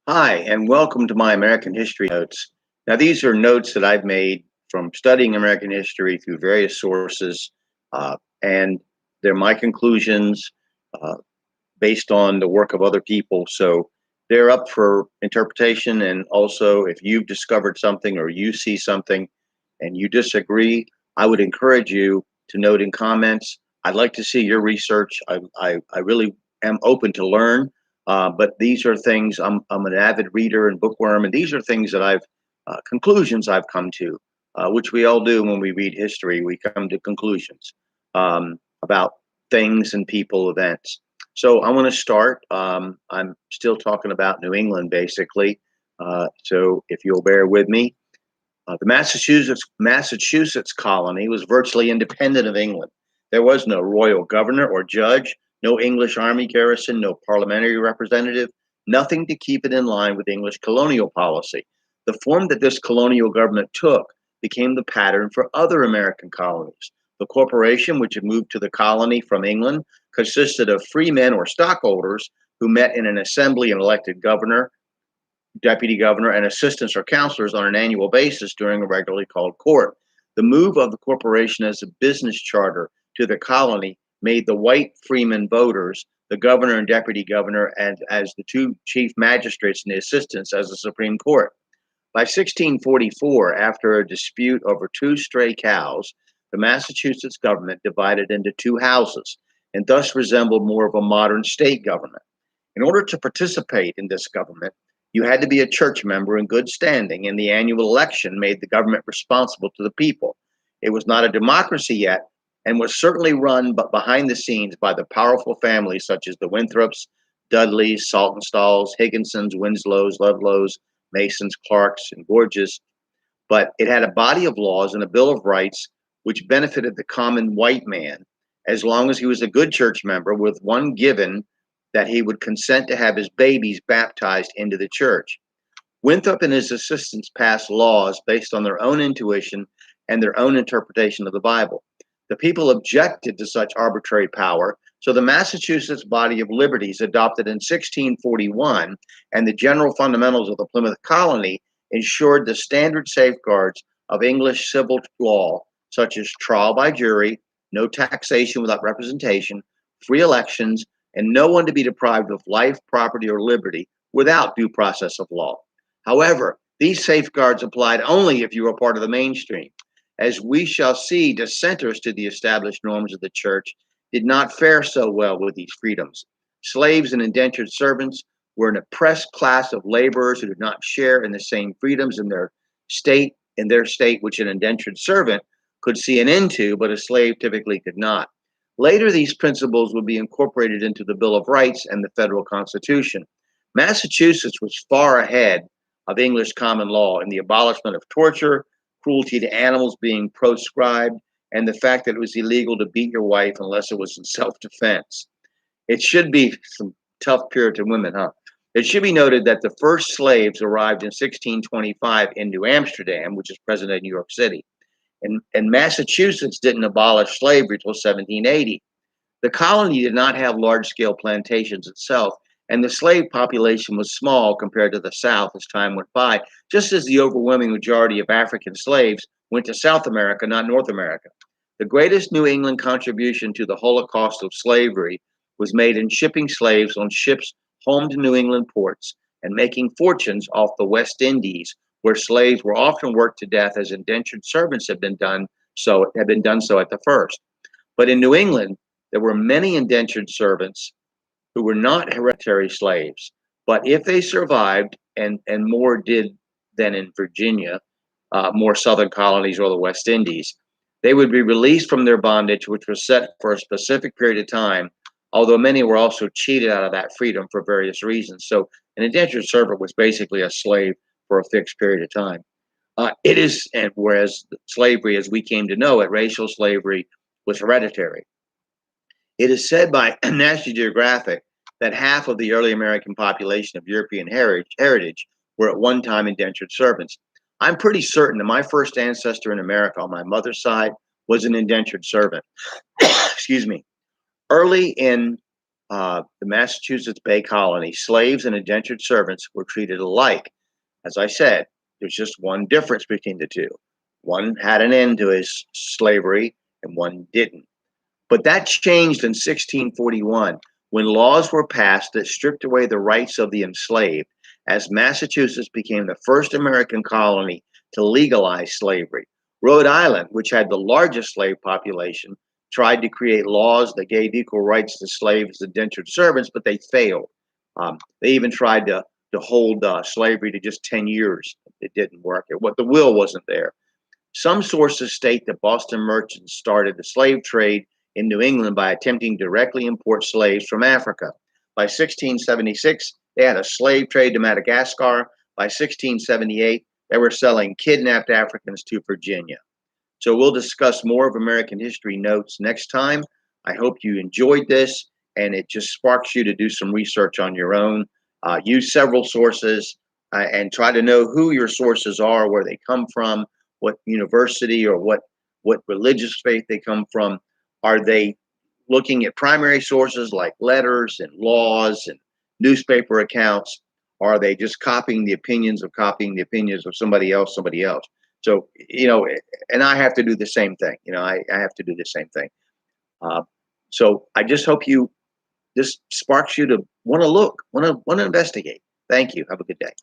Hi, and welcome to my American History Notes. Now, these are notes that I've made from studying American history through various sources, and they're my conclusions uh, based on the work of other people. So they're up for interpretation. And also, if you've discovered something or you see something and you disagree, I would encourage you to note in comments. I'd like to see your research. I really am open to learn, but these are things I'm an avid reader and bookworm, and these are things that I've conclusions I've come to, which we all do when we read history. We come to conclusions about things and people, events. So I want to start. I'm still talking about New England, basically. So if you'll bear with me, the Massachusetts colony was virtually independent of England. There was no royal governor or judge, no English army garrison, no parliamentary representative, nothing to keep it in line with English colonial policy. The form that this colonial government took became the pattern for other American colonies. The corporation, which had moved to the colony from England, consisted of free men or stockholders who met in an assembly and elected governor, deputy governor, and assistants or counselors on an annual basis during a regularly called court. The move of the corporation as a business charter to the colony made the white freemen voters, the governor and deputy governor, and as the two chief magistrates and the assistants as the Supreme Court. By 1644, after a dispute over two stray cows, the Massachusetts government divided into two houses and thus resembled more of a modern state government. In order to participate in this government, you had to be a church member in good standing, and the annual election made the government responsible to the people. It was not a democracy yet, and was certainly run but behind the scenes by the powerful families such as the Winthrops, Dudleys, Saltonstalls, Higginsons, Winslows, Ludlows, Masons, Clarks, and Gorges. But it had a body of laws and a Bill of Rights which benefited the common white man as long as he was a good church member, with one given that he would consent to have his babies baptized into the church. Winthrop and his assistants passed laws based on their own intuition and their own interpretation of the Bible. The people objected to such arbitrary power, so the Massachusetts Body of Liberties, adopted in 1641, and the general fundamentals of the Plymouth Colony ensured the standard safeguards of English civil law, such as trial by jury, no taxation without representation, free elections, and no one to be deprived of life, property, or liberty without due process of law. However, these safeguards applied only if you were part of the mainstream. As we shall see, dissenters to the established norms of the church did not fare so well with these freedoms. Slaves and indentured servants were an oppressed class of laborers who did not share in the same freedoms in their state, which an indentured servant could see an end to, but a slave typically could not. Later, these principles would be incorporated into the Bill of Rights and the federal Constitution. Massachusetts was far ahead of English common law in the abolishment of torture, cruelty to animals being proscribed, and the fact that it was illegal to beat your wife unless it was in self defense. It should be some tough Puritan women, huh? It should be noted that the first slaves arrived in 1625 in New Amsterdam, which is present day New York City. And Massachusetts didn't abolish slavery until 1780. The colony did not have large scale plantations itself, and the slave population was small compared to the South as time went by, just as the overwhelming majority of African slaves went to South America, not North America. The greatest New England contribution to the Holocaust of slavery was made in shipping slaves on ships home to New England ports and making fortunes off the West Indies, where slaves were often worked to death as indentured servants had been done so at the first. But in New England, there were many indentured servants who were not hereditary slaves. But if they survived, and more did than in Virginia, more southern colonies or the West Indies, they would be released from their bondage, which was set for a specific period of time, although many were also cheated out of that freedom for various reasons. So an indentured servant was basically a slave for a fixed period of time. And whereas slavery, as we came to know it, racial slavery was hereditary. It is said by National Geographic that half of the early American population of European heritage were at one time indentured servants. I'm pretty certain that my first ancestor in America on my mother's side was an indentured servant. Excuse me. Early in the Massachusetts Bay Colony, slaves and indentured servants were treated alike. As I said, there's just one difference between the two. One had an end to his slavery and one didn't. But that changed in 1641 when laws were passed that stripped away the rights of the enslaved, as Massachusetts became the first American colony to legalize slavery. Rhode Island, which had the largest slave population, tried to create laws that gave equal rights to slaves and indentured servants, but they failed. They even tried to hold slavery to just 10 years. It didn't work. What the will wasn't there. Some sources state that Boston merchants started the slave trade in New England by attempting to directly import slaves from Africa. By 1676, they had a slave trade to Madagascar. By 1678, they were selling kidnapped Africans to Virginia. So we'll discuss more of American history notes next time. I hope you enjoyed this and it just sparks you to do some research on your own. Use several sources and try to know who your sources are, where they come from, what university or what religious faith they come from. Are they looking at primary sources like letters and laws and newspaper accounts? Or are they just copying the opinions of somebody else? So, and I have to do the same thing. I have to do the same thing. So I just hope this sparks you to want to look, want to investigate. Thank you. Have a good day.